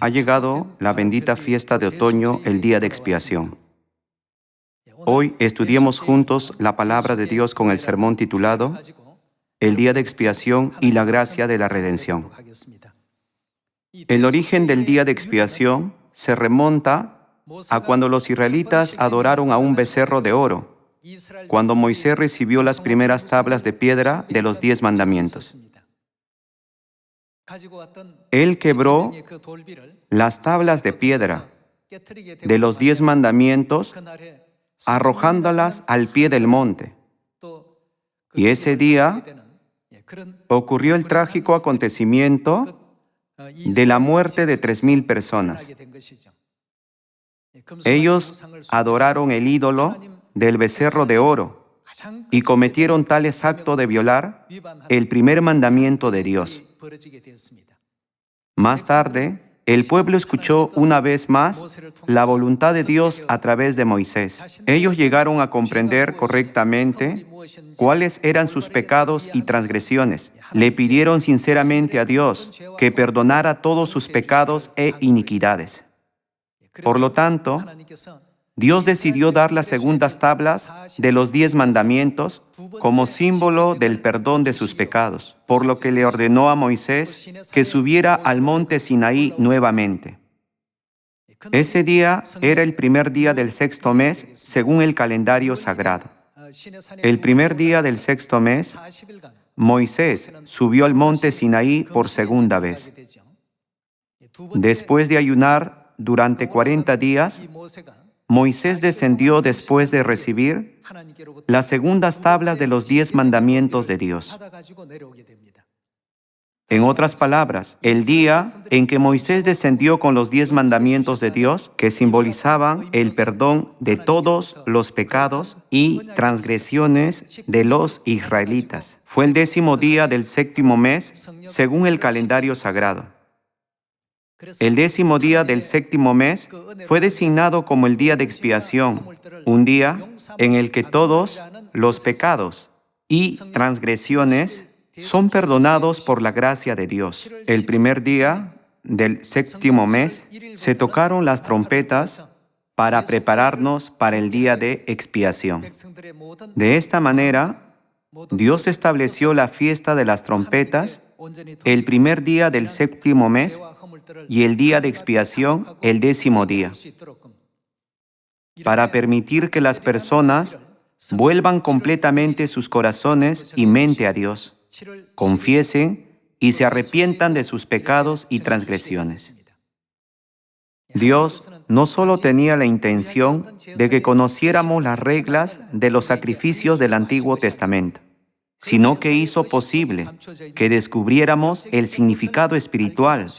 Ha llegado la bendita fiesta de otoño, el día de expiación. Hoy estudiemos juntos la palabra de Dios con el sermón titulado El día de expiación y la gracia de la redención. El origen del día de expiación se remonta a cuando los israelitas adoraron a un becerro de oro, cuando Moisés recibió las primeras tablas de piedra de los 10 mandamientos. Él quebró las tablas de piedra de los 10 mandamientos, arrojándolas al pie del monte. Y ese día ocurrió el trágico acontecimiento de la muerte de 3,000 personas. Ellos adoraron el ídolo del becerro de oro y cometieron tales actos de violar el primer mandamiento de Dios. Más tarde, el pueblo escuchó una vez más la voluntad de Dios a través de Moisés. Ellos llegaron a comprender correctamente cuáles eran sus pecados y transgresiones. Le pidieron sinceramente a Dios que perdonara todos sus pecados e iniquidades. Por lo tanto, Dios decidió dar las segundas tablas de los 10 mandamientos como símbolo del perdón de sus pecados, por lo que le ordenó a Moisés que subiera al monte Sinaí nuevamente. Ese día era el primer día del 6º mes, según el calendario sagrado. El primer día del 6º mes, Moisés subió al monte Sinaí por segunda vez. Después de ayunar durante 40 días, Moisés descendió después de recibir las segundas tablas de los 10 mandamientos de Dios. En otras palabras, el día en que Moisés descendió con los 10 mandamientos de Dios, que simbolizaban el perdón de todos los pecados y transgresiones de los israelitas, fue el 10º día del 7º mes, según el calendario sagrado. El 10º día del 7º mes fue designado como el día de expiación, un día en el que todos los pecados y transgresiones son perdonados por la gracia de Dios. El primer día del 7º mes se tocaron las trompetas para prepararnos para el día de expiación. De esta manera, Dios estableció la fiesta de las trompetas el primer día del 7º mes y el día de expiación el 10º día, para permitir que las personas vuelvan completamente sus corazones y mente a Dios, confiesen y se arrepientan de sus pecados y transgresiones. Dios no solo tenía la intención de que conociéramos las reglas de los sacrificios del Antiguo Testamento, sino que hizo posible que descubriéramos el significado espiritual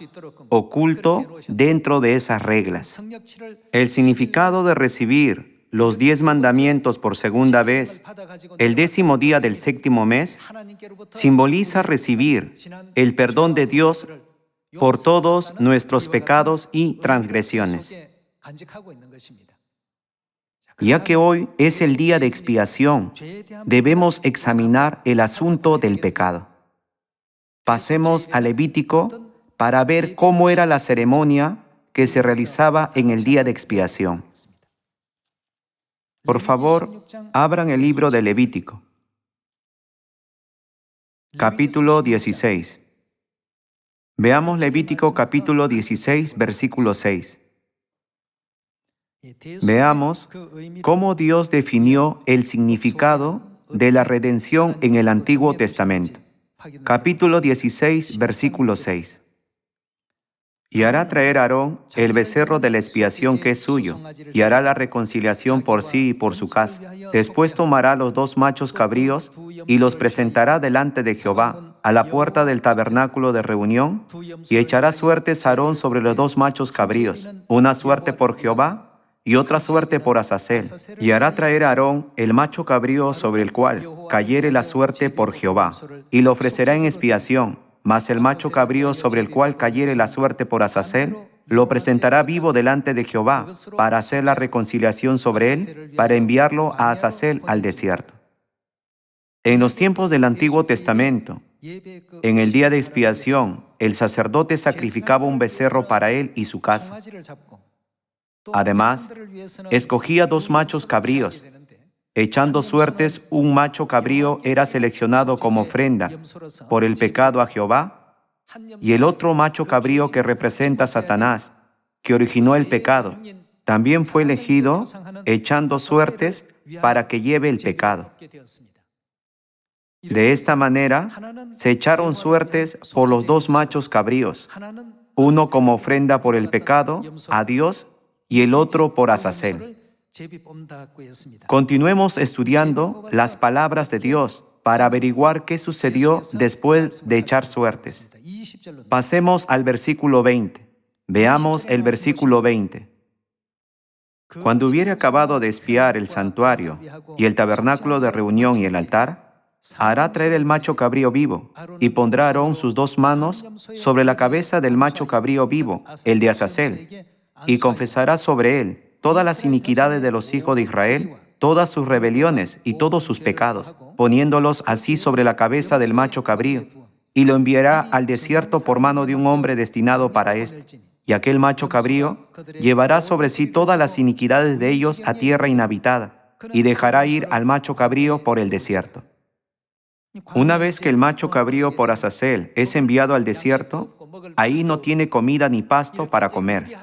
oculto dentro de esas reglas. El significado de recibir los 10 mandamientos por segunda vez, el 10º día del 7º mes, simboliza recibir el perdón de Dios por todos nuestros pecados y transgresiones. Ya que hoy es el día de expiación, debemos examinar el asunto del pecado. Pasemos a Levítico para ver cómo era la ceremonia que se realizaba en el día de expiación. Por favor, abran el libro de Levítico, capítulo 16. Veamos Levítico capítulo 16, versículo 6. Veamos cómo Dios definió el significado de la redención en el Antiguo Testamento. Capítulo 16, versículo 6. Y hará traer Aarón el becerro de la expiación que es suyo, y hará la reconciliación por sí y por su casa. Después tomará los 2 machos cabríos y los presentará delante de Jehová, a la puerta del tabernáculo de reunión, y echará suertes Aarón sobre los 2 machos cabríos, una suerte por Jehová y otra suerte por Azazel, y hará traer a Aarón el macho cabrío sobre el cual cayere la suerte por Jehová, y lo ofrecerá en expiación, mas el macho cabrío sobre el cual cayere la suerte por Azazel, lo presentará vivo delante de Jehová, para hacer la reconciliación sobre él, para enviarlo a Azazel al desierto. En los tiempos del Antiguo Testamento, En el día de expiación, el sacerdote sacrificaba un becerro para él y su casa. Además, escogía 2 machos cabríos. Echando suertes, un macho cabrío era seleccionado como ofrenda por el pecado a Jehová, y el otro macho cabrío que representa a Satanás, que originó el pecado, también fue elegido echando suertes para que lleve el pecado. De esta manera, se echaron suertes por los 2 machos cabríos, uno como ofrenda por el pecado a Dios y el otro por Azazel. Continuemos estudiando las palabras de Dios para averiguar qué sucedió después de echar suertes. Pasemos al versículo 20. Veamos el versículo 20. Cuando hubiere acabado de expiar el santuario y el tabernáculo de reunión y el altar, hará traer el macho cabrío vivo, y pondrá Aarón sus 2 manos sobre la cabeza del macho cabrío vivo, el de Azazel, y confesará sobre él todas las iniquidades de los hijos de Israel, todas sus rebeliones y todos sus pecados, poniéndolos así sobre la cabeza del macho cabrío, y lo enviará al desierto por mano de un hombre destinado para esto. Y aquel macho cabrío llevará sobre sí todas las iniquidades de ellos a tierra inhabitada, y dejará ir al macho cabrío por el desierto. Una vez que el macho cabrío por Azazel es enviado al desierto, ahí no tiene comida ni pasto para comer.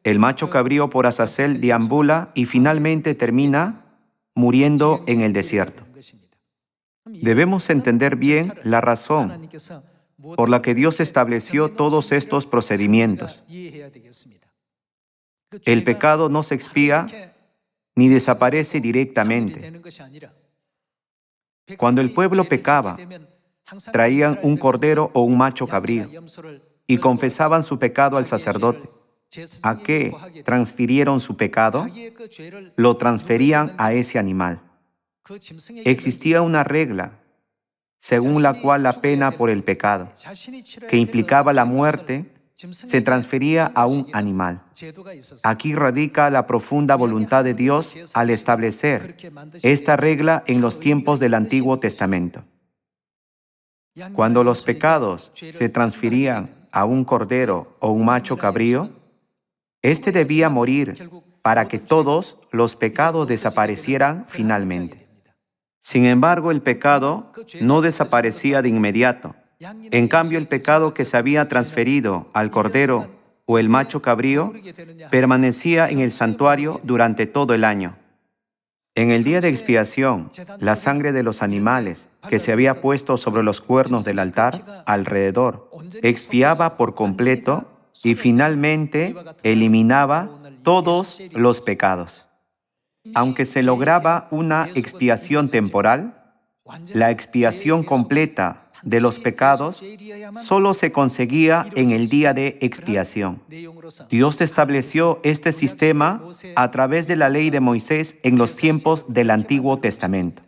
El macho cabrío por Azazel deambula y finalmente termina muriendo en el desierto. Debemos entender bien la razón por la que Dios estableció todos estos procedimientos. El pecado no se expía ni desaparece directamente. Cuando el pueblo pecaba, traían un cordero o un macho cabrío y confesaban su pecado al sacerdote. ¿A qué transfirieron su pecado? Lo transferían a ese animal. Existía una regla según la cual la pena por el pecado, que implicaba la muerte, se transfería a un animal. Aquí radica la profunda voluntad de Dios al establecer esta regla en los tiempos del Antiguo Testamento. Cuando los pecados se transferían a un cordero o un macho cabrío, éste debía morir para que todos los pecados desaparecieran finalmente. Sin embargo, el pecado no desaparecía de inmediato. En cambio, el pecado que se había transferido al cordero o el macho cabrío permanecía en el santuario durante todo el año. En el día de expiación, la sangre de los animales que se había puesto sobre los cuernos del altar alrededor expiaba por completo y finalmente eliminaba todos los pecados. Aunque se lograba una expiación temporal, la expiación completa de los pecados solo se conseguía en el día de expiación. Dios estableció este sistema a través de la ley de Moisés en los tiempos del Antiguo Testamento.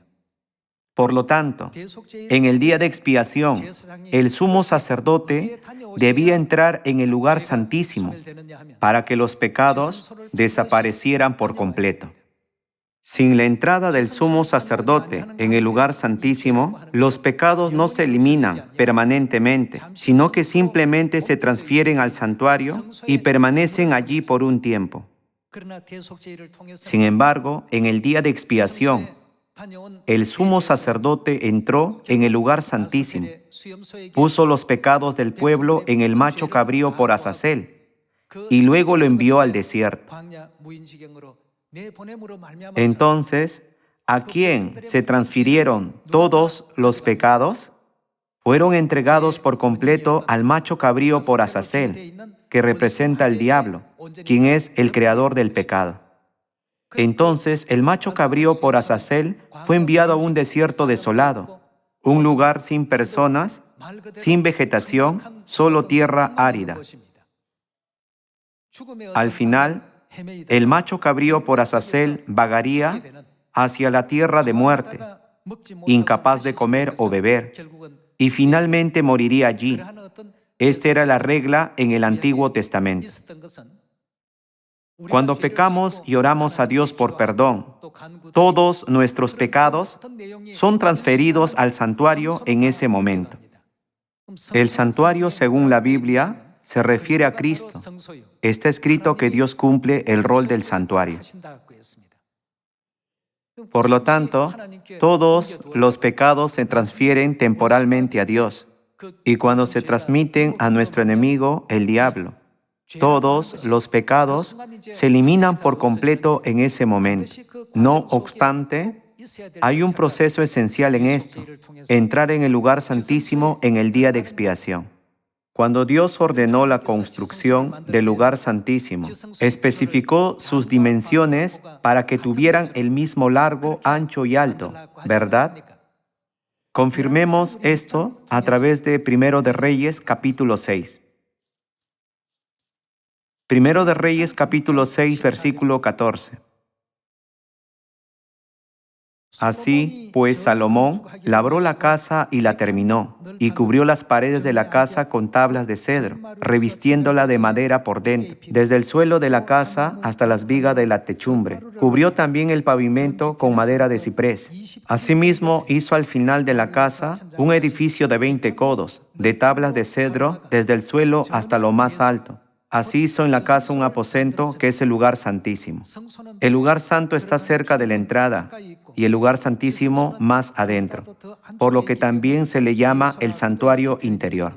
Por lo tanto, en el día de expiación, el sumo sacerdote debía entrar en el lugar santísimo para que los pecados desaparecieran por completo. Sin la entrada del sumo sacerdote en el lugar santísimo, los pecados no se eliminan permanentemente, sino que simplemente se transfieren al santuario y permanecen allí por un tiempo. Sin embargo, en el día de expiación, el sumo sacerdote entró en el lugar santísimo, puso los pecados del pueblo en el macho cabrío por Azazel y luego lo envió al desierto. Entonces, ¿a quién se transfirieron todos los pecados? Fueron entregados por completo al macho cabrío por Azazel, que representa al diablo, quien es el creador del pecado. Entonces, el macho cabrío por Azazel fue enviado a un desierto desolado, un lugar sin personas, sin vegetación, solo tierra árida. Al final, el macho cabrío por Azazel vagaría hacia la tierra de muerte, incapaz de comer o beber, y finalmente moriría allí. Esta era la regla en el Antiguo Testamento. Cuando pecamos y oramos a Dios por perdón, todos nuestros pecados son transferidos al santuario en ese momento. El santuario, según la Biblia, se refiere a Cristo. Está escrito que Dios cumple el rol del santuario. Por lo tanto, todos los pecados se transfieren temporalmente a Dios, y cuando se transmiten a nuestro enemigo, el diablo, todos los pecados se eliminan por completo en ese momento. No obstante, hay un proceso esencial en esto: entrar en el lugar santísimo en el día de expiación. Cuando Dios ordenó la construcción del lugar santísimo, especificó sus dimensiones para que tuvieran el mismo largo, ancho y alto, ¿verdad? Confirmemos esto a través de Primero de Reyes, capítulo 6. Primero de Reyes, capítulo 6, versículo 14. Así, pues, Salomón labró la casa y la terminó, y cubrió las paredes de la casa con tablas de cedro, revistiéndola de madera por dentro, desde el suelo de la casa hasta las vigas de la techumbre. Cubrió también el pavimento con madera de ciprés. Asimismo, hizo al final de la casa un edificio de 20 codos, de tablas de cedro, desde el suelo hasta lo más alto. Así hizo en la casa un aposento, que es el lugar santísimo. El lugar santo está cerca de la entrada, y el lugar santísimo más adentro, por lo que también se le llama el santuario interior.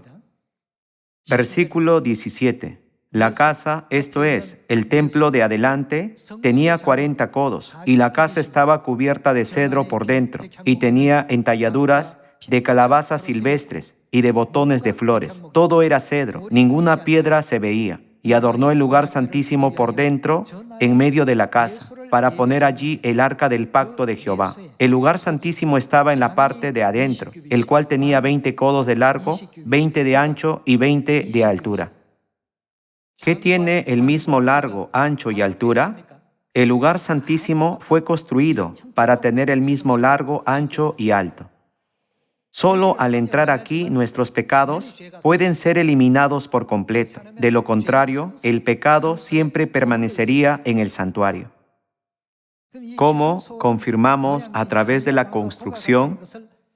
Versículo 17. La casa, esto es, el templo de adelante, tenía 40 codos, y la casa estaba cubierta de cedro por dentro, y tenía entalladuras de calabazas silvestres y de botones de flores. Todo era cedro, ninguna piedra se veía. Y adornó el lugar santísimo por dentro, en medio de la casa, para poner allí el arca del pacto de Jehová. El lugar santísimo estaba en la parte de adentro, el cual tenía 20 codos de largo, 20 de ancho y 20 de altura. ¿Qué tiene el mismo largo, ancho y altura? El lugar santísimo fue construido para tener el mismo largo, ancho y alto. Solo al entrar aquí, nuestros pecados pueden ser eliminados por completo. De lo contrario, el pecado siempre permanecería en el santuario. ¿Cómo confirmamos a través de la construcción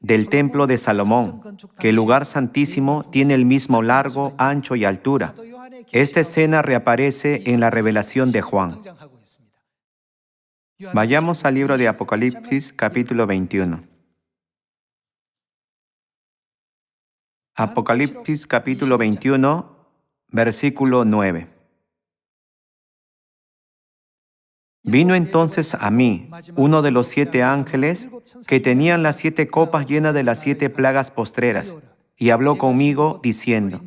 del templo de Salomón que el lugar santísimo tiene el mismo largo, ancho y altura? Esta escena reaparece en la revelación de Juan. Vayamos al libro de Apocalipsis, capítulo 21. Apocalipsis capítulo 21, versículo 9. Vino entonces a mí uno de los 7 ángeles que tenían las 7 copas llenas de las 7 plagas postreras, y habló conmigo diciendo: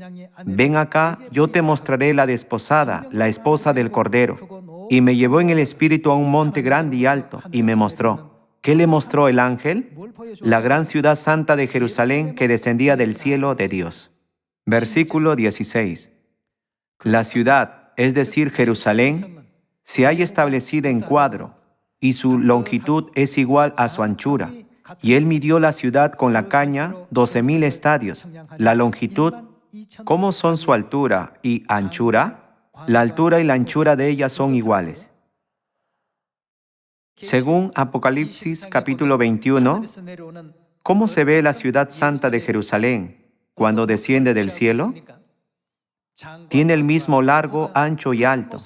Ven acá, yo te mostraré la desposada, la esposa del Cordero. Y me llevó en el espíritu a un monte grande y alto, y me mostró. ¿Qué le mostró el ángel? La gran ciudad santa de Jerusalén, que descendía del cielo de Dios. Versículo 16. La ciudad, es decir, Jerusalén, se halla establecida en cuadro, y su longitud es igual a su anchura. Y él midió la ciudad con la caña 12,000 estadios. La longitud, ¿cómo son su altura y anchura? La altura y la anchura de ella son iguales. Según Apocalipsis capítulo 21, ¿cómo se ve la ciudad santa de Jerusalén cuando desciende del cielo? Tiene el mismo largo, ancho y alto.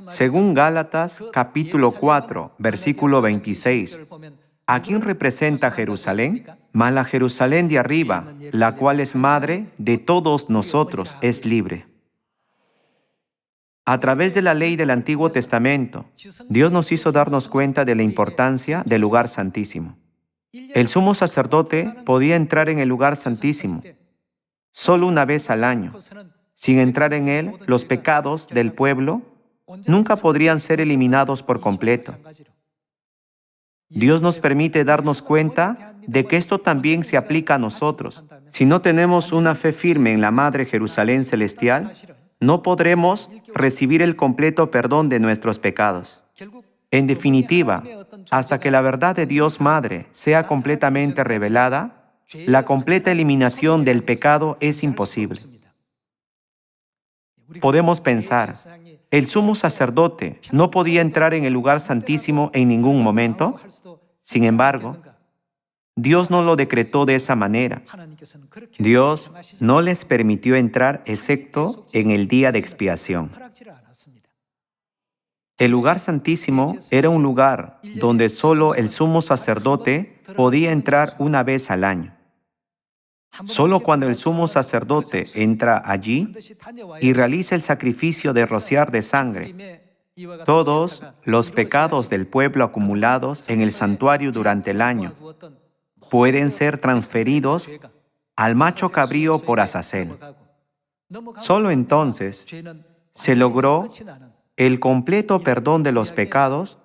Según Gálatas capítulo 4, versículo 26, ¿a quién representa Jerusalén? Mas la Jerusalén de arriba, la cual es madre de todos nosotros, es libre. A través de la ley del Antiguo Testamento, Dios nos hizo darnos cuenta de la importancia del lugar santísimo. El sumo sacerdote podía entrar en el lugar santísimo solo una vez al año. Sin entrar en él, los pecados del pueblo nunca podrían ser eliminados por completo. Dios nos permite darnos cuenta de que esto también se aplica a nosotros. Si no tenemos una fe firme en la Madre Jerusalén Celestial, no podremos recibir el completo perdón de nuestros pecados. En definitiva, hasta que la verdad de Dios Madre sea completamente revelada, la completa eliminación del pecado es imposible. Podemos pensar, ¿el sumo sacerdote no podía entrar en el lugar santísimo en ningún momento? Sin embargo, Dios no lo decretó de esa manera. Dios no les permitió entrar excepto en el día de expiación. El lugar santísimo era un lugar donde solo el sumo sacerdote podía entrar una vez al año. Solo cuando el sumo sacerdote entra allí y realiza el sacrificio de rociar de sangre todos los pecados del pueblo acumulados en el santuario durante el año pueden ser transferidos al macho cabrío por Azazel. Solo entonces se logró el completo perdón de los pecados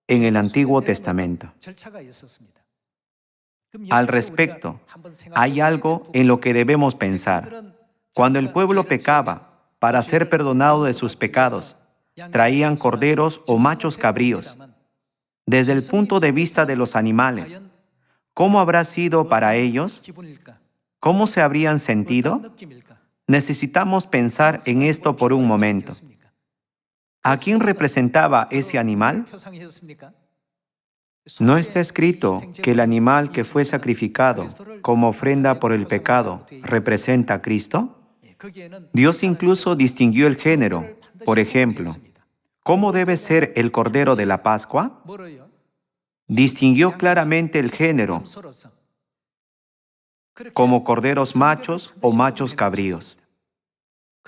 en el Antiguo Testamento. Al respecto, hay algo en lo que debemos pensar. Cuando el pueblo pecaba, para ser perdonado de sus pecados, traían corderos o machos cabríos. Desde el punto de vista de los animales, ¿cómo habrá sido para ellos? ¿Cómo se habrían sentido? Necesitamos pensar en esto por un momento. ¿A quién representaba ese animal? ¿No está escrito que el animal que fue sacrificado como ofrenda por el pecado representa a Cristo? Dios incluso distinguió el género. Por ejemplo, ¿cómo debe ser el cordero de la Pascua? Distinguió claramente el género como corderos machos o machos cabríos.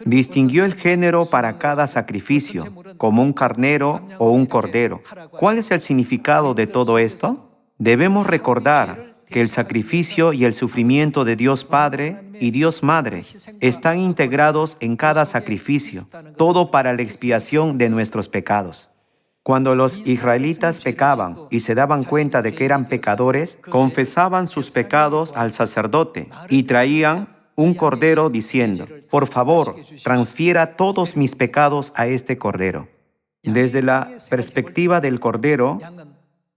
Distinguió el género para cada sacrificio, como un carnero o un cordero. ¿Cuál es el significado de todo esto? Debemos recordar que el sacrificio y el sufrimiento de Dios Padre y Dios Madre están integrados en cada sacrificio, todo para la expiación de nuestros pecados. Cuando los israelitas pecaban y se daban cuenta de que eran pecadores, confesaban sus pecados al sacerdote y traían un cordero diciendo, por favor, transfiera todos mis pecados a este cordero. Desde la perspectiva del cordero,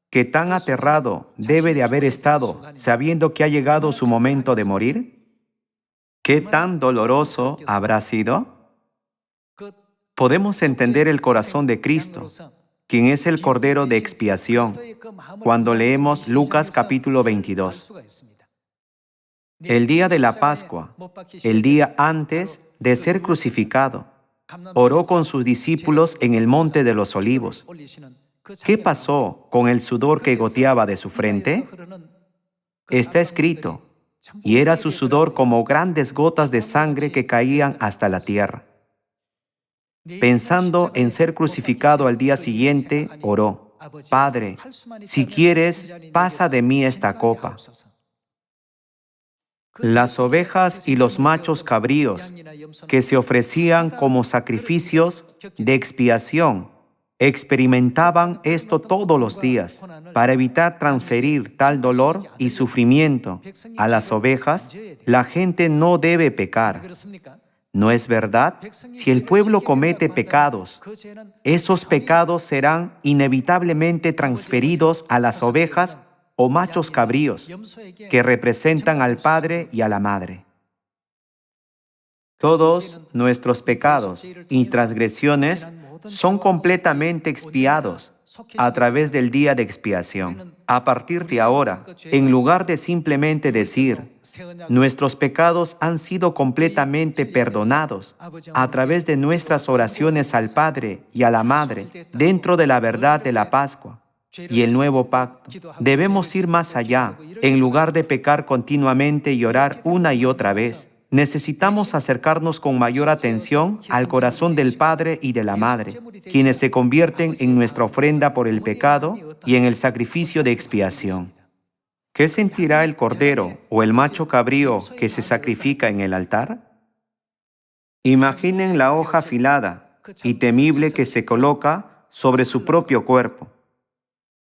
que tan aterrado debe de haber estado sabiendo que ha llegado su momento de morir, ¿qué tan doloroso habrá sido? Podemos entender el corazón de Cristo, quien es el cordero de expiación, cuando leemos Lucas capítulo 22. El día de la Pascua, el día antes de ser crucificado, oró con sus discípulos en el Monte de los Olivos. ¿Qué pasó con el sudor que goteaba de su frente? Está escrito, y era su sudor como grandes gotas de sangre que caían hasta la tierra. Pensando en ser crucificado al día siguiente, oró, Padre, si quieres, pasa de mí esta copa. Las ovejas y los machos cabríos que se ofrecían como sacrificios de expiación experimentaban esto todos los días. Para evitar transferir tal dolor y sufrimiento a las ovejas, la gente no debe pecar. ¿No es verdad? Si el pueblo comete pecados, esos pecados serán inevitablemente transferidos a las ovejas o machos cabríos, que representan al Padre y a la Madre. Todos nuestros pecados y transgresiones son completamente expiados a través del día de expiación. A partir de ahora, en lugar de simplemente decir, nuestros pecados han sido completamente perdonados a través de nuestras oraciones al Padre y a la Madre dentro de la verdad de la Pascua y el nuevo pacto, debemos ir más allá. En lugar de pecar continuamente y orar una y otra vez, necesitamos acercarnos con mayor atención al corazón del Padre y de la Madre, quienes se convierten en nuestra ofrenda por el pecado y en el sacrificio de expiación. ¿Qué sentirá el cordero o el macho cabrío que se sacrifica en el altar? Imaginen la hoja afilada y temible que se coloca sobre su propio cuerpo.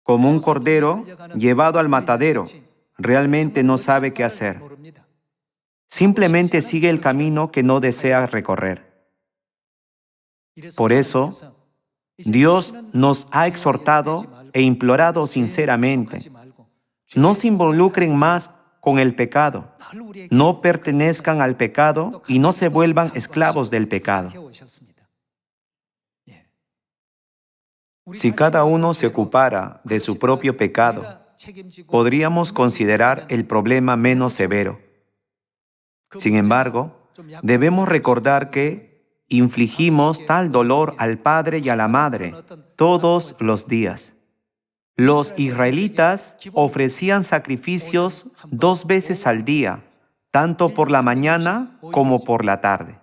Como un cordero llevado al matadero, realmente no sabe qué hacer. Simplemente sigue el camino que no desea recorrer. Por eso, Dios nos ha exhortado e implorado sinceramente, no se involucren más con el pecado. No pertenezcan al pecado y no se vuelvan esclavos del pecado. Si cada uno se ocupara de su propio pecado, podríamos considerar el problema menos severo. Sin embargo, debemos recordar que infligimos tal dolor al padre y a la madre todos los días. Los israelitas ofrecían sacrificios 2 veces al día, tanto por la mañana como por la tarde.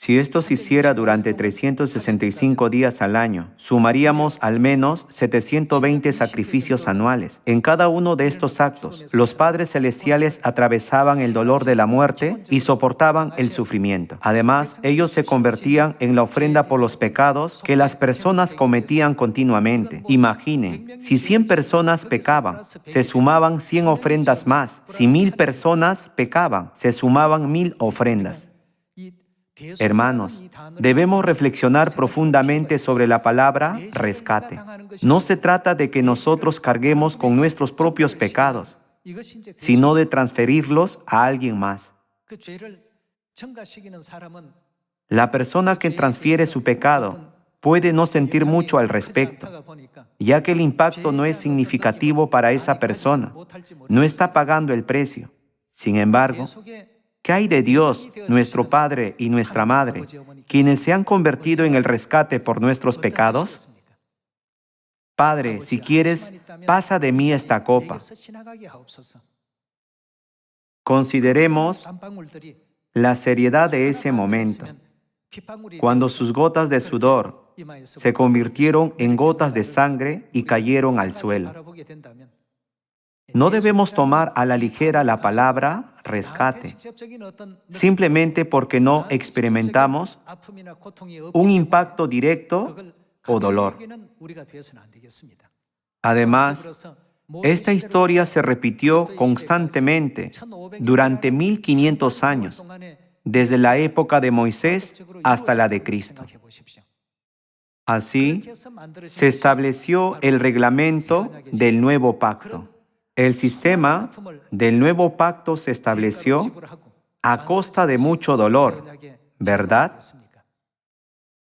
Si esto se hiciera durante 365 días al año, sumaríamos al menos 720 sacrificios anuales. En cada uno de estos actos, los padres celestiales atravesaban el dolor de la muerte y soportaban el sufrimiento. Además, ellos se convertían en la ofrenda por los pecados que las personas cometían continuamente. Imaginen, si 100 personas pecaban, se sumaban 100 ofrendas más. Si 1000 personas pecaban, se sumaban 1000 ofrendas. Hermanos, debemos reflexionar profundamente sobre la palabra rescate. No se trata de que nosotros carguemos con nuestros propios pecados, sino de transferirlos a alguien más. La persona que transfiere su pecado puede no sentir mucho al respecto, ya que el impacto no es significativo para esa persona. No está pagando el precio. Sin embargo, ¿qué hay de Dios, nuestro Padre y nuestra Madre, quienes se han convertido en el rescate por nuestros pecados? Padre, si quieres, pasa de mí esta copa. Consideremos la seriedad de ese momento, cuando sus gotas de sudor se convirtieron en gotas de sangre y cayeron al suelo. No debemos tomar a la ligera la palabra rescate, simplemente porque no experimentamos un impacto directo o dolor. Además, esta historia se repitió constantemente durante 1500 años, desde la época de Moisés hasta la de Cristo. Así, se estableció el reglamento del nuevo pacto. El sistema del nuevo pacto se estableció a costa de mucho dolor, ¿verdad?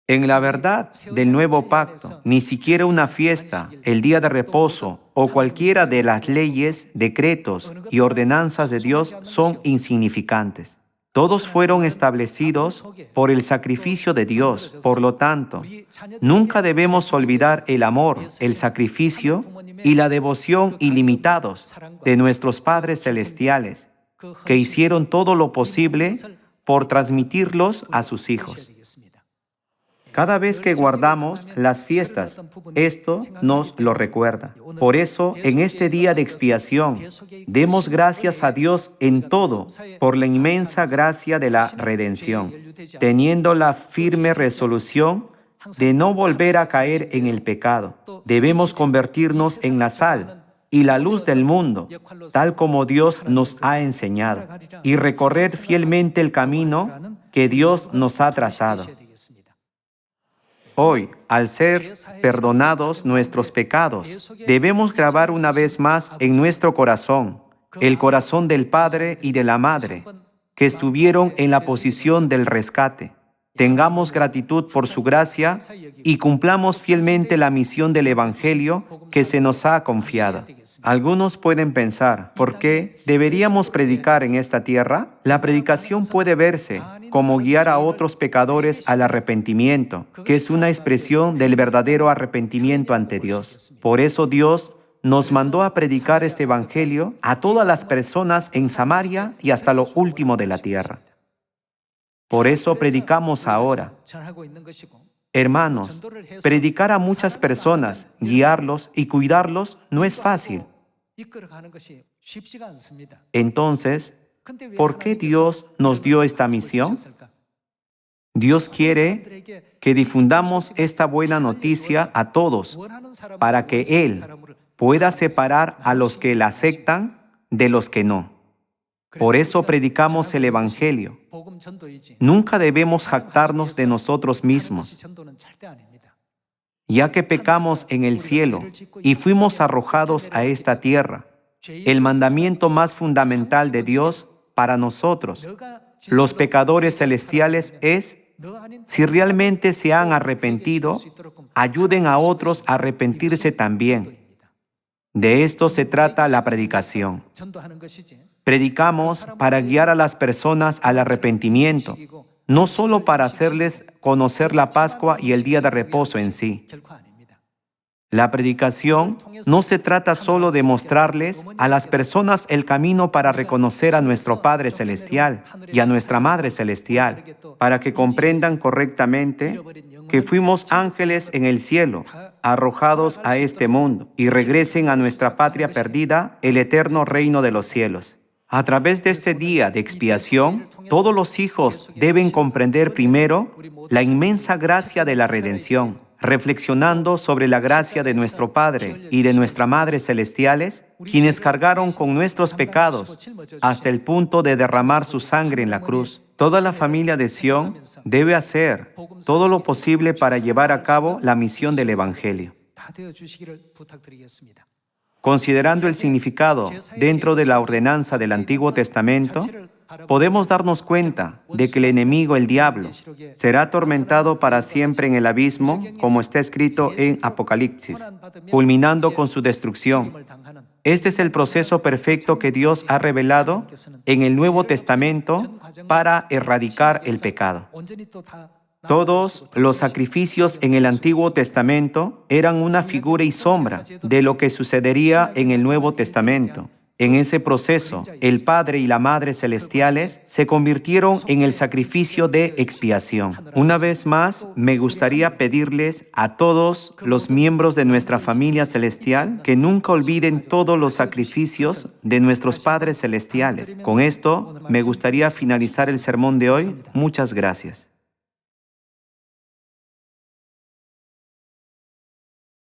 En la verdad del nuevo pacto, ni siquiera una fiesta, el día de reposo o cualquiera de las leyes, decretos y ordenanzas de Dios son insignificantes. Todos fueron establecidos por el sacrificio de Dios. Por lo tanto, nunca debemos olvidar el amor, el sacrificio y la devoción ilimitados de nuestros padres celestiales, que hicieron todo lo posible por transmitirlos a sus hijos. Cada vez que guardamos las fiestas, esto nos lo recuerda. Por eso, en este día de expiación, demos gracias a Dios en todo por la inmensa gracia de la redención, teniendo la firme resolución de no volver a caer en el pecado. Debemos convertirnos en la sal y la luz del mundo, tal como Dios nos ha enseñado, y recorrer fielmente el camino que Dios nos ha trazado. Hoy, al ser perdonados nuestros pecados, debemos grabar una vez más en nuestro corazón el corazón del Padre y de la Madre, que estuvieron en la posición del rescate. Tengamos gratitud por su gracia y cumplamos fielmente la misión del Evangelio que se nos ha confiado. Algunos pueden pensar, ¿por qué deberíamos predicar en esta tierra? La predicación puede verse como guiar a otros pecadores al arrepentimiento, que es una expresión del verdadero arrepentimiento ante Dios. Por eso Dios nos mandó a predicar este Evangelio a todas las personas en Samaria y hasta lo último de la tierra. Por eso predicamos ahora. Hermanos, predicar a muchas personas, guiarlos y cuidarlos no es fácil. Entonces, ¿por qué Dios nos dio esta misión? Dios quiere que difundamos esta buena noticia a todos para que Él pueda separar a los que la aceptan de los que no. Por eso predicamos el Evangelio. Nunca debemos jactarnos de nosotros mismos, ya que pecamos en el cielo y fuimos arrojados a esta tierra. el mandamiento más fundamental de Dios para nosotros, los pecadores celestiales, es: si realmente se han arrepentido, ayuden a otros a arrepentirse también. De esto se trata la predicación. Predicamos para guiar a las personas al arrepentimiento, no solo para hacerles conocer la Pascua y el día de reposo en sí. La predicación no se trata solo de mostrarles a las personas el camino para reconocer a nuestro Padre Celestial y a nuestra Madre Celestial, para que comprendan correctamente que fuimos ángeles en el cielo, arrojados a este mundo, y regresen a nuestra patria perdida, el eterno reino de los cielos. A través de este día de expiación, todos los hijos deben comprender primero la inmensa gracia de la redención, reflexionando sobre la gracia de nuestro Padre y de nuestra Madre Celestiales, quienes cargaron con nuestros pecados hasta el punto de derramar su sangre en la cruz. Toda la familia de Sión debe hacer todo lo posible para llevar a cabo la misión del Evangelio. Considerando el significado dentro de la ordenanza del Antiguo Testamento, podemos darnos cuenta de que el enemigo, el diablo, será atormentado para siempre en el abismo, como está escrito en Apocalipsis, culminando con su destrucción. Este es el proceso perfecto que Dios ha revelado en el Nuevo Testamento para erradicar el pecado. Todos los sacrificios en el Antiguo Testamento eran una figura y sombra de lo que sucedería en el Nuevo Testamento. En ese proceso, el Padre y la Madre Celestiales se convirtieron en el sacrificio de expiación. Una vez más, me gustaría pedirles a todos los miembros de nuestra familia celestial que nunca olviden todos los sacrificios de nuestros Padres Celestiales. Con esto, me gustaría finalizar el sermón de hoy. Muchas gracias.